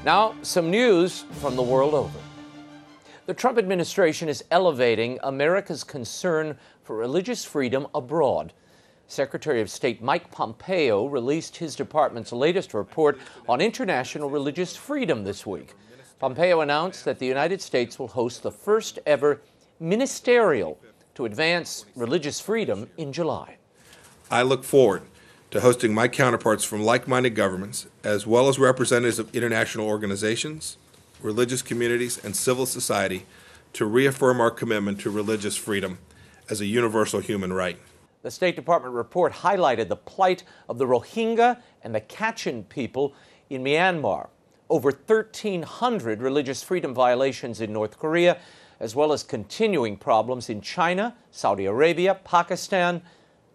Now, some news from the world over. The Trump administration is elevating America's concern for religious freedom abroad. Secretary of State Mike Pompeo released his department's latest report on international religious freedom this week. Pompeo announced that the United States will host the first ever ministerial to advance religious freedom in July. I look forward to hosting my counterparts from like-minded governments, as well as representatives of international organizations, religious communities, and civil society, to reaffirm our commitment to religious freedom as a universal human right. The State Department report highlighted the plight of the Rohingya and the Kachin people in Myanmar. Over 1,300 religious freedom violations in North Korea, as well as continuing problems in China, Saudi Arabia, Pakistan,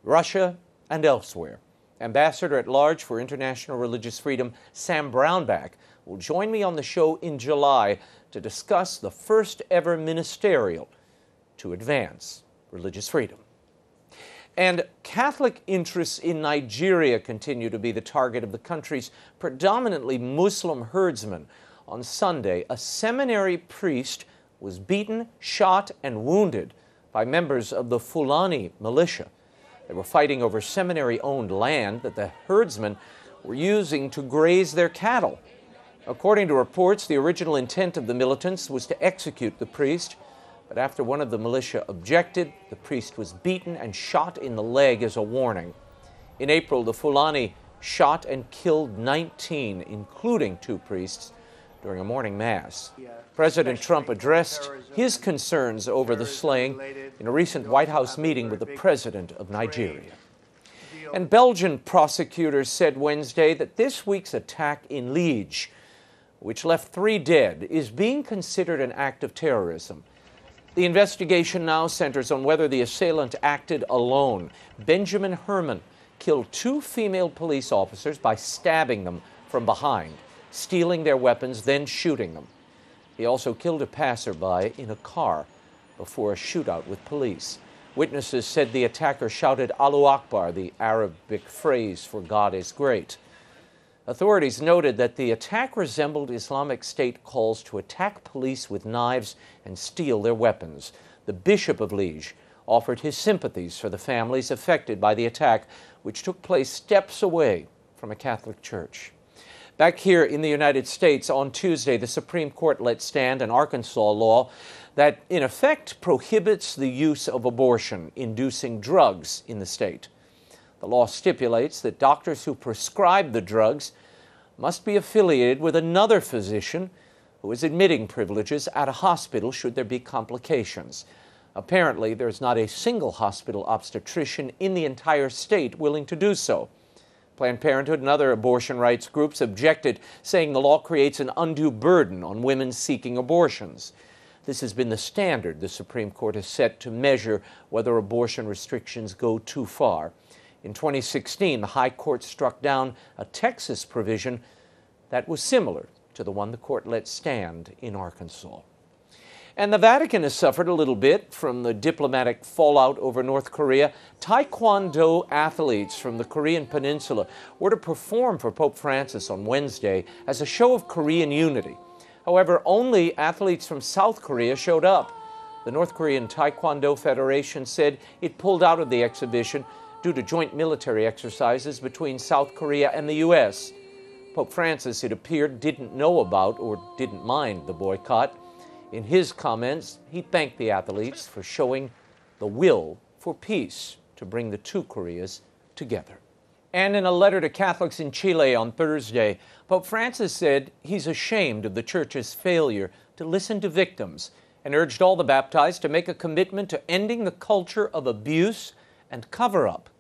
Russia, and elsewhere. Ambassador at Large for International Religious Freedom, Sam Brownback, will join me on the show in July to discuss the first ever ministerial to advance religious freedom. And Catholic interests in Nigeria continue to be the target of the country's predominantly Muslim herdsmen. On Sunday, a seminary priest was beaten, shot, and wounded by members of the Fulani militia. They were fighting over seminary-owned land that the herdsmen were using to graze their cattle. According to reports, the original intent of the militants was to execute the priest, but after one of the militia objected, the priest was beaten and shot in the leg as a warning. In April, the Fulani shot and killed 19, including 2 priests, during a morning mass. President Trump addressed his concerns over the slaying in a recent White House meeting with the president of Nigeria. And Belgian prosecutors said Wednesday that this week's attack in Liege, which left 3 dead, is being considered an act of terrorism. The investigation now centers on whether the assailant acted alone. Benjamin Herman killed 2 female police officers by stabbing them from behind, stealing their weapons, then shooting them. He also killed a passerby in a car before a shootout with police. Witnesses said the attacker shouted Allahu Akbar, the Arabic phrase for God is great. Authorities noted that the attack resembled Islamic State calls to attack police with knives and steal their weapons. The Bishop of Liege offered his sympathies for the families affected by the attack, which took place steps away from a Catholic church. Back here in the United States, on Tuesday, the Supreme Court let stand an Arkansas law that, in effect, prohibits the use of abortion-inducing drugs in the state. The law stipulates that doctors who prescribe the drugs must be affiliated with another physician who is admitting privileges at a hospital should there be complications. Apparently, there's not a single hospital obstetrician in the entire state willing to do so. Planned Parenthood and other abortion rights groups objected, saying the law creates an undue burden on women seeking abortions. This has been the standard the Supreme Court has set to measure whether abortion restrictions go too far. In 2016, the High Court struck down a Texas provision that was similar to the one the court let stand in Arkansas. And the Vatican has suffered a little bit from the diplomatic fallout over North Korea. Taekwondo athletes from the Korean Peninsula were to perform for Pope Francis on Wednesday as a show of Korean unity. However, only athletes from South Korea showed up. The North Korean Taekwondo Federation said it pulled out of the exhibition due to joint military exercises between South Korea and the U.S. Pope Francis, it appeared, didn't know about or didn't mind the boycott. In his comments, he thanked the athletes for showing the will for peace to bring the 2 Koreas together. And in a letter to Catholics in Chile on Thursday, Pope Francis said he's ashamed of the Church's failure to listen to victims and urged all the baptized to make a commitment to ending the culture of abuse and cover-up.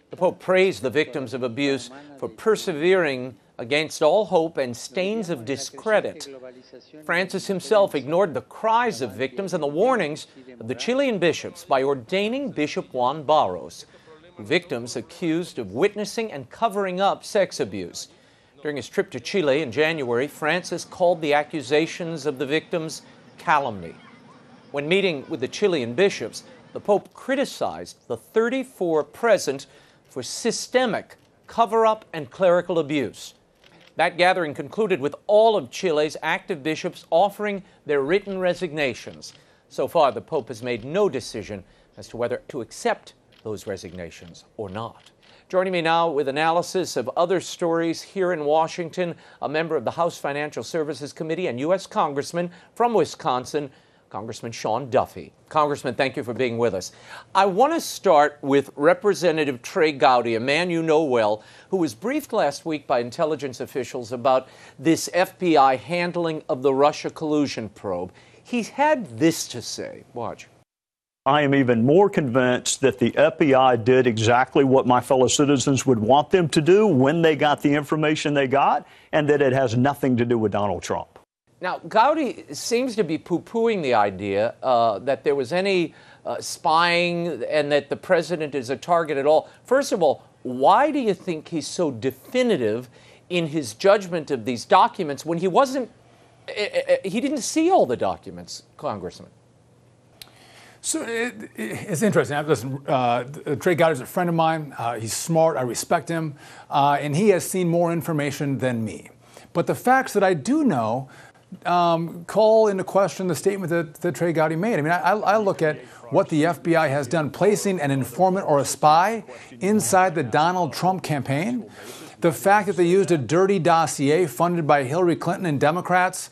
The Pope praised the victims of abuse for persevering against all hope and stains of discredit. Francis himself ignored the cries of victims and the warnings of the Chilean bishops by ordaining Bishop Juan Barros, victims accused of witnessing and covering up sex abuse. During his trip to Chile in January, Francis called the accusations of the victims calumny. When meeting with the Chilean bishops, the Pope criticized the 34 present for systemic cover-up and clerical abuse. That gathering concluded with all of Chile's active bishops offering their written resignations. So far, the Pope has made no decision as to whether to accept those resignations or not. Joining me now with analysis of other stories here in Washington, a member of the House Financial Services Committee and U.S. Congressman from Wisconsin, Congressman Sean Duffy. Congressman, thank you for being with us. I want to start with Representative Trey Gowdy, a man you know well, who was briefed last week by intelligence officials about this FBI handling of the Russia collusion probe. He had this to say. Watch. I am even more convinced that the FBI did exactly what my fellow citizens would want them to do when they got the information they got, and that it has nothing to do with Donald Trump. Now, Gowdy seems to be poo-pooing the idea that there was any spying and that the president is a target at all. First of all, why do you think he's so definitive in his judgment of these documents when he didn't see all the documents, Congressman? So it's interesting. Listen, Trey Gowdy is a friend of mine. He's smart. I respect him. And he has seen more information than me. But the facts that I do know call into question the statement that Trey Gowdy made. I mean, I look at what the FBI has done, placing an informant or a spy inside the Donald Trump campaign. The fact that they used a dirty dossier funded by Hillary Clinton and Democrats,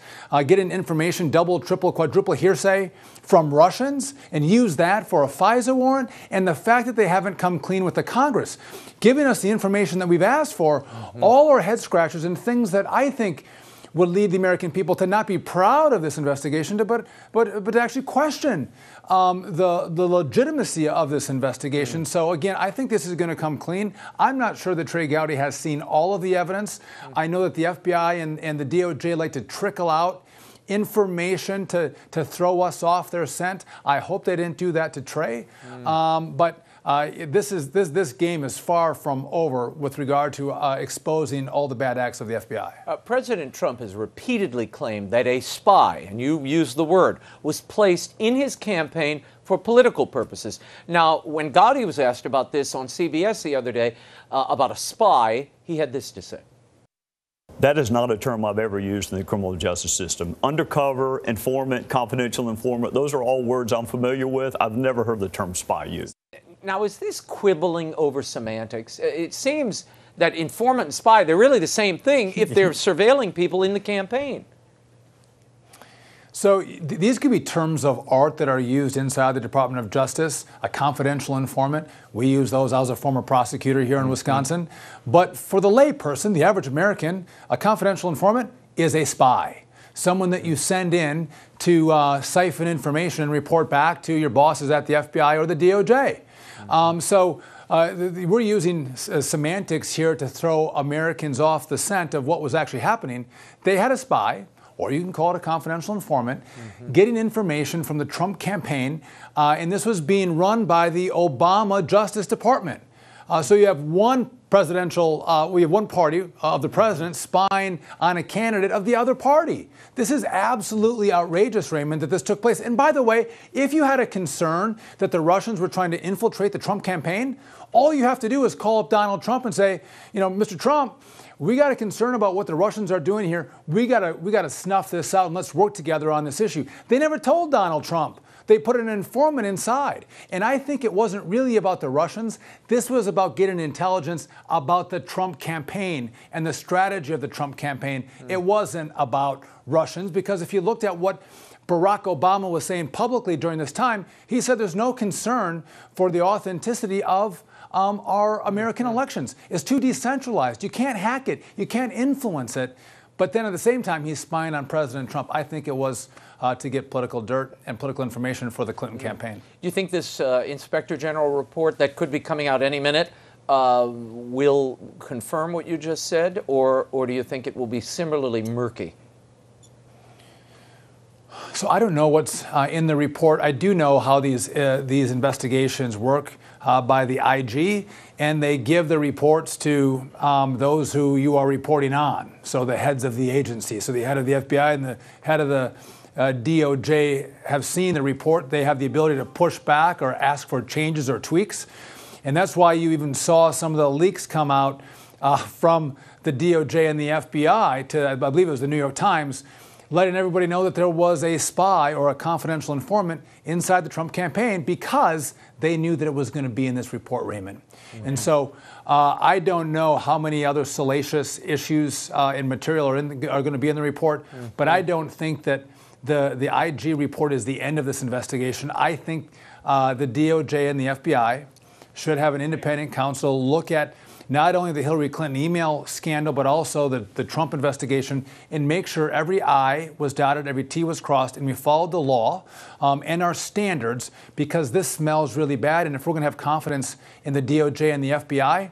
getting information, double, triple, quadruple hearsay from Russians, and use that for a FISA warrant, and the fact that they haven't come clean with the Congress, giving us the information that we've asked for, all are head scratchers and things that I think would lead the American people to not be proud of this investigation, but to actually question the legitimacy of this investigation. So again, I think this is going to come clean. I'm not sure that Trey Gowdy has seen all of the evidence. I know that the FBI and the DOJ like to trickle out information to throw us off their scent. I hope they didn't do that to Trey. But this game is far from over with regard to exposing all the bad acts of the FBI. President Trump has repeatedly claimed that a spy, and you used the word, was placed in his campaign for political purposes. Now, when Gowdy was asked about this on CBS the other day, about a spy, he had this to say. That is not a term I've ever used in the criminal justice system. Undercover, informant, confidential informant, those are all words I'm familiar with. I've never heard the term spy used. Now, is this quibbling over semantics? It seems that informant and spy, they're really the same thing if they're surveilling people in the campaign. So these could be terms of art that are used inside the Department of Justice. A confidential informant, we use those. I was a former prosecutor here in Wisconsin. But for the layperson, the average American, a confidential informant is a spy. Someone that you send in to siphon information and report back to your bosses at the FBI or the DOJ. We're using semantics here to throw Americans off the scent of what was actually happening. They had a spy, or you can call it a confidential informant, getting information from the Trump campaign, and this was being run by the Obama Justice Department. So you have one we have one party of the president spying on a candidate of the other party. This is absolutely outrageous, Raymond, that this took place. And by the way, if you had a concern that the Russians were trying to infiltrate the Trump campaign, all you have to do is call up Donald Trump and say, Mr. Trump, we got a concern about what the Russians are doing here. We got to snuff this out and let's work together on this issue. They never told Donald Trump. They put an informant inside. And I think it wasn't really about the Russians. This was about getting intelligence about the Trump campaign and the strategy of the Trump campaign. It wasn't about Russians, because if you looked at what Barack Obama was saying publicly during this time, he said there's no concern for the authenticity of our American elections. It's too decentralized. You can't hack it. You can't influence it. But then at the same time, he's spying on President Trump. I think it was to get political dirt and political information for the Clinton campaign. Do you think this Inspector General report that could be coming out any minute will confirm what you just said, or do you think it will be similarly murky? So I don't know what's in the report. I do know how these investigations work by the IG, and they give the reports to those who you are reporting on. So the heads of the agency. So the head of the FBI and the head of the DOJ have seen the report. They have the ability to push back or ask for changes or tweaks. And that's why you even saw some of the leaks come out from the DOJ and the FBI to, I believe it was the New York Times, letting everybody know that there was a spy or a confidential informant inside the Trump campaign because they knew that it was going to be in this report, Raymond. Mm-hmm. And so I don't know how many other salacious issues and material are going to be in the report, but I don't think that the IG report is the end of this investigation. I think the DOJ and the FBI should have an independent counsel look at not only the Hillary Clinton email scandal, but also the Trump investigation, and make sure every I was dotted, every T was crossed, and we followed the law and our standards, because this smells really bad. And if we're going to have confidence in the DOJ and the FBI,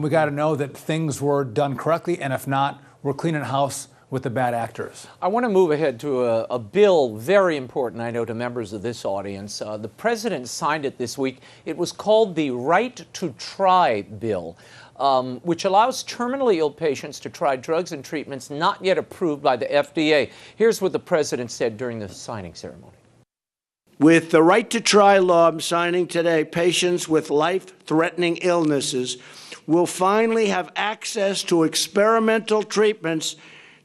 we got to know that things were done correctly, and if not, we're cleaning house with the bad actors. I want to move ahead to a bill very important, I know, to members of this audience. The president signed it this week. It was called the Right to Try bill, which allows terminally ill patients to try drugs and treatments not yet approved by the FDA. Here's what the president said during the signing ceremony. With the Right to Try law I'm signing today, patients with life-threatening illnesses will finally have access to experimental treatments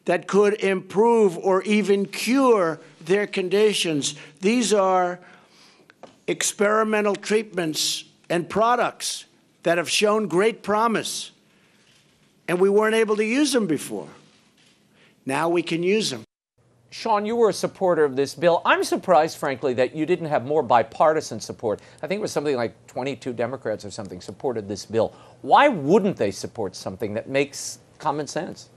that could improve or even cure their conditions. These are experimental treatments and products that have shown great promise, and we weren't able to use them before. Now we can use them. Sean, you were a supporter of this bill. I'm surprised, frankly, that you didn't have more bipartisan support. I think it was something like 22 Democrats or something supported this bill. Why wouldn't they support something that makes common sense?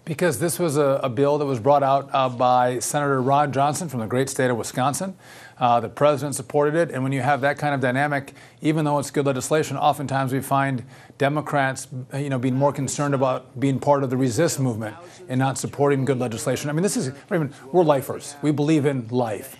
Because this was a bill that was brought out by Senator Ron Johnson from the great state of Wisconsin. The president supported it, and when you have that kind of dynamic, even though it's good legislation, oftentimes we find Democrats, being more concerned about being part of the resist movement and not supporting good legislation. I mean, we're lifers. We believe in life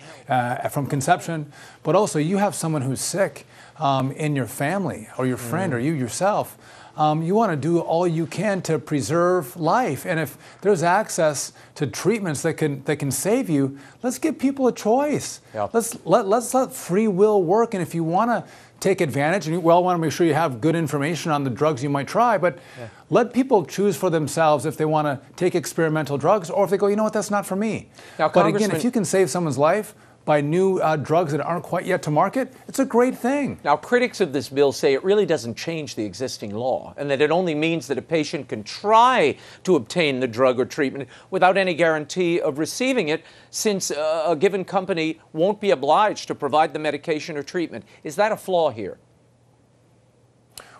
from conception, but also you have someone who's sick in your family or your friend or you yourself. You want to do all you can to preserve life. And if there's access to treatments that can save you, let's give people a choice. Yep. Let's let free will work. And if you want to take advantage, and you want to make sure you have good information on the drugs you might try, but let people choose for themselves if they want to take experimental drugs, or if they go, you know what, that's not for me. Now, but again, if you can save someone's life by new drugs that aren't quite yet to market, it's a great thing. Now, critics of this bill say it really doesn't change the existing law, and that it only means that a patient can try to obtain the drug or treatment without any guarantee of receiving it, since a given company won't be obliged to provide the medication or treatment. Is that a flaw here?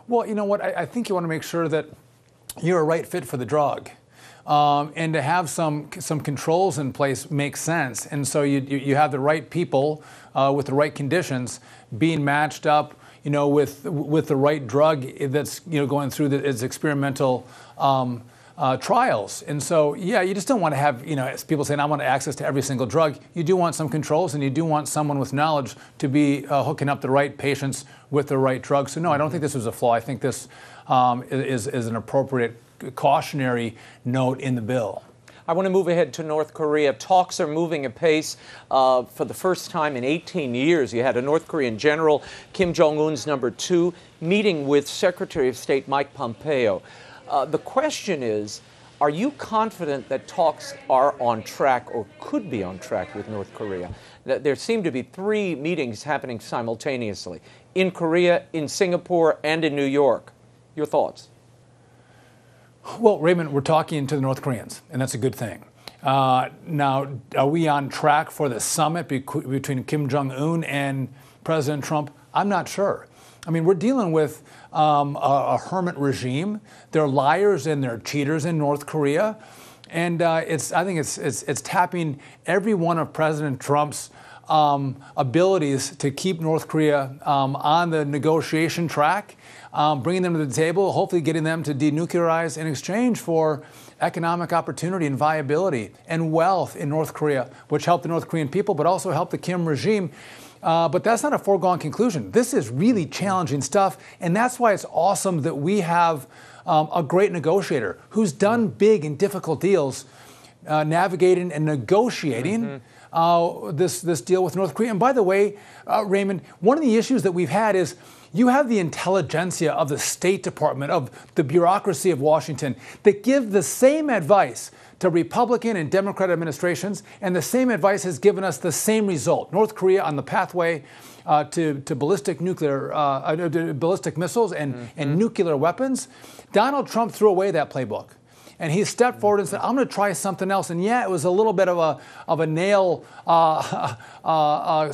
Well, you know what? I think you want to make sure that you're a right fit for the drug. And to have some controls in place makes sense. And so you have the right people with the right conditions being matched up, with the right drug that's going through its experimental trials. And so you just don't want to have people saying, I want access to every single drug. You do want some controls, and you do want someone with knowledge to be hooking up the right patients with the right drugs. So no, I don't think this was a flaw. I think this is an appropriate cautionary note in the bill. I want to move ahead to North Korea. Talks are moving apace. For the first time in 18 years, you had a North Korean general, Kim Jong-un's #2, meeting with Secretary of State Mike Pompeo. The question is, are you confident that talks are on track or could be on track with North Korea? There seem to be 3 meetings happening simultaneously in Korea, in Singapore, and in New York. Your thoughts? Well, Raymond, we're talking to the North Koreans, and that's a good thing. Now, are we on track for the summit between Kim Jong-un and President Trump? I'm not sure. I mean, we're dealing with a hermit regime. They're liars and they're cheaters in North Korea. And I think it's tapping every one of President Trump's abilities to keep North Korea on the negotiation track, bringing them to the table, hopefully getting them to denuclearize in exchange for economic opportunity and viability and wealth in North Korea, which help the North Korean people, but also help the Kim regime. But that's not a foregone conclusion. This is really challenging stuff, and that's why it's awesome that we have a great negotiator who's done big and difficult deals, navigating and negotiating this deal with North Korea. And by the way, Raymond, one of the issues that we've had is You have the intelligentsia of the State Department, of the bureaucracy of Washington, that give the same advice to Republican and Democrat administrations, and the same advice has given us the same result. North Korea on the pathway to ballistic missiles and nuclear weapons. Donald Trump threw away that playbook. And he stepped forward and said, I'm going to try something else. And yeah, it was a little bit of a nail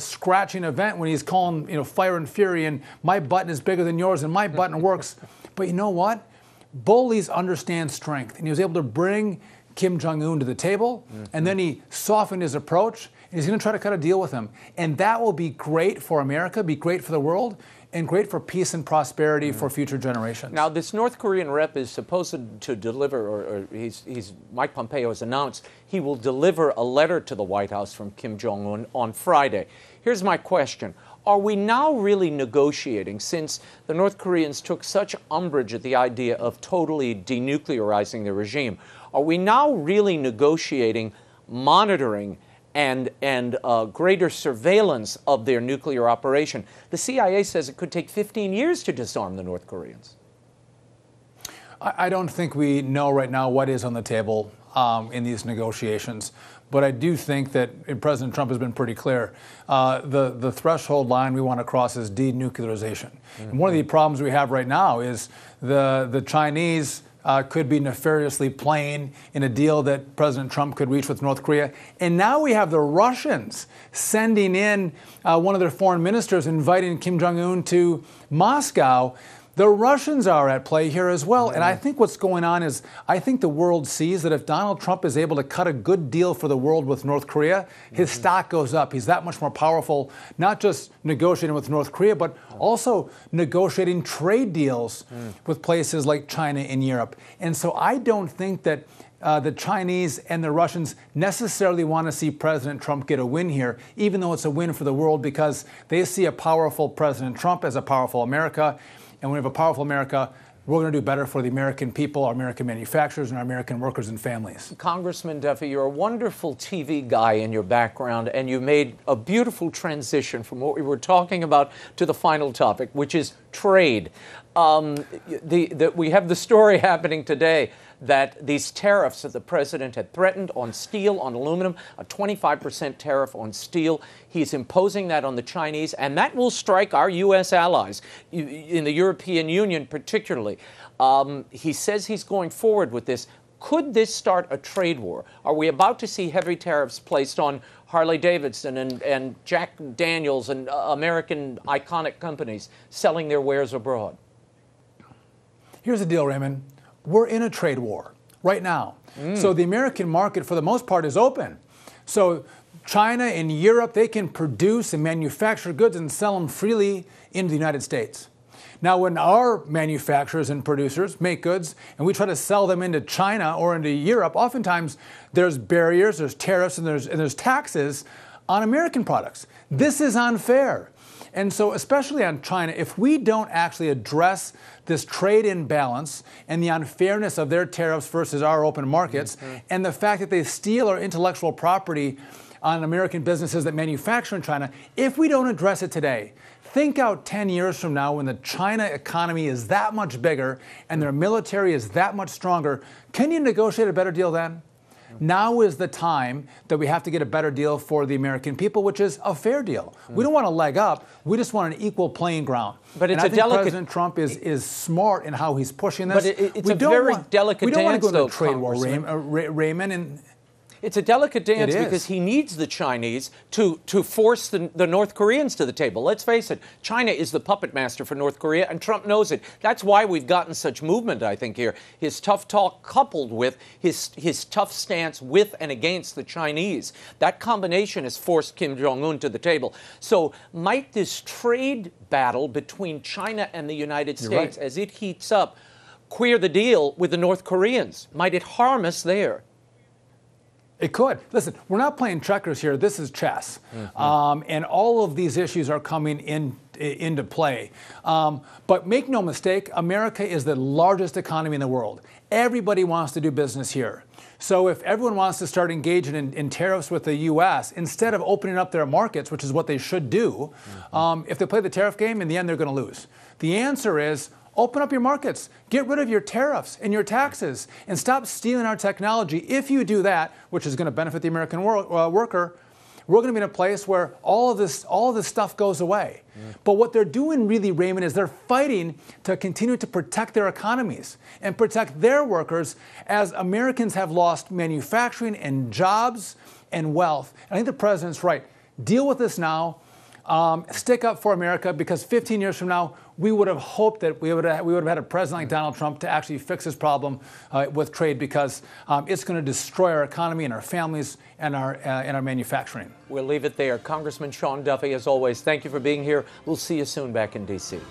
scratching event when he's calling, fire and fury, and my button is bigger than yours, and my button works. But you know what? Bullies understand strength. And he was able to bring Kim Jong-un to the table, and then he softened his approach, and he's going to try to cut a deal with him. And that will be great for America, be great for the world, and great for peace and prosperity for future generations. Now, this North Korean rep is supposed to deliver, or Mike Pompeo has announced he will deliver a letter to the White House from Kim Jong-un on Friday. Here's my question. Are we now really negotiating, since the North Koreans took such umbrage at the idea of totally denuclearizing the regime, are we now really negotiating monitoring and greater surveillance of their nuclear operation? The CIA says it could take 15 years to disarm the North Koreans. I don't think we know right now what is on the table in these negotiations. But I do think that President Trump has been pretty clear. The threshold line we want to cross is denuclearization. And one of the problems we have right now is the Chinese could be nefariously playing in a deal that President Trump could reach with North Korea. And now we have the Russians sending in one of their foreign ministers, inviting Kim Jong-un to Moscow. The Russians are at play here as well. And I think what's going on is, I think the world sees that if Donald Trump is able to cut a good deal for the world with North Korea, his stock goes up. He's that much more powerful, not just negotiating with North Korea, but also negotiating trade deals with places like China and Europe. And so I don't think that the Chinese and the Russians necessarily want to see President Trump get a win here, even though it's a win for the world, because they see a powerful President Trump as a powerful America. And when we have a powerful America, we're going to do better for the American people, our American manufacturers, and our American workers and families. Congressman Duffy, you're a wonderful TV guy in your background, and you made a beautiful transition from what we were talking about to the final topic, which is trade. We have the story happening today that these tariffs that the president had threatened on steel, on aluminum, a 25% tariff on steel, he's imposing that on the Chinese, and that will strike our U.S. allies, in the European Union particularly. He says he's going forward with this. Could this start a trade war? Are we about to see heavy tariffs placed on Harley-Davidson and Jack Daniels and American iconic companies selling their wares abroad? Here's the deal, Raymond. We're in a trade war right now. So the American market, for the most part, is open. So China and Europe, they can produce and manufacture goods and sell them freely into the United States. Now, when our manufacturers and producers make goods and we try to sell them into China or into Europe, oftentimes there's barriers, there's tariffs, and there's taxes on American products. This is unfair. And so, especially on China, if we don't actually address this trade imbalance and the unfairness of their tariffs versus our open markets, and the fact that they steal our intellectual property on American businesses that manufacture in China, if we don't address it today, think out 10 years from now when the China economy is that much bigger and their military is that much stronger. Can you negotiate a better deal then? Now is the time that we have to get a better deal for the American people, which is a fair deal. We don't want a leg up. We just want an equal playing ground. But it's I think President Trump is smart in how he's pushing this. But it's a very delicate dance, we don't want to go though, into a trade war, Raymond. And it's a delicate dance because he needs the Chinese to force the North Koreans to the table. Let's face it, China is the puppet master for North Korea, and Trump knows it. That's why we've gotten such movement, I think, here. His tough talk coupled with his tough stance with and against the Chinese. That combination has forced Kim Jong-un to the table. So might this trade battle between China and the United States, as it heats up, queer the deal with the North Koreans? Might it harm us there? It could. Listen, we're not playing checkers here. This is chess. And all of these issues are coming into play. But make no mistake, America is the largest economy in the world. Everybody wants to do business here. So if everyone wants to start engaging in tariffs with the U.S., instead of opening up their markets, which is what they should do, if they play the tariff game, in the end, they're going to lose. The answer is open up your markets, get rid of your tariffs and your taxes, and stop stealing our technology. If you do that, which is going to benefit the American worker, we're going to be in a place where all of this stuff goes away. But what they're doing really, Raymond, is they're fighting to continue to protect their economies and protect their workers as Americans have lost manufacturing and jobs and wealth. And I think the president's right. Deal with this now. Stick up for America, because 15 years from now, we would have hoped that we would have had a president like Donald Trump to actually fix this problem with trade, because it's going to destroy our economy and our families and our manufacturing. We'll leave it there. Congressman Sean Duffy, as always, thank you for being here. We'll see you soon back in D.C.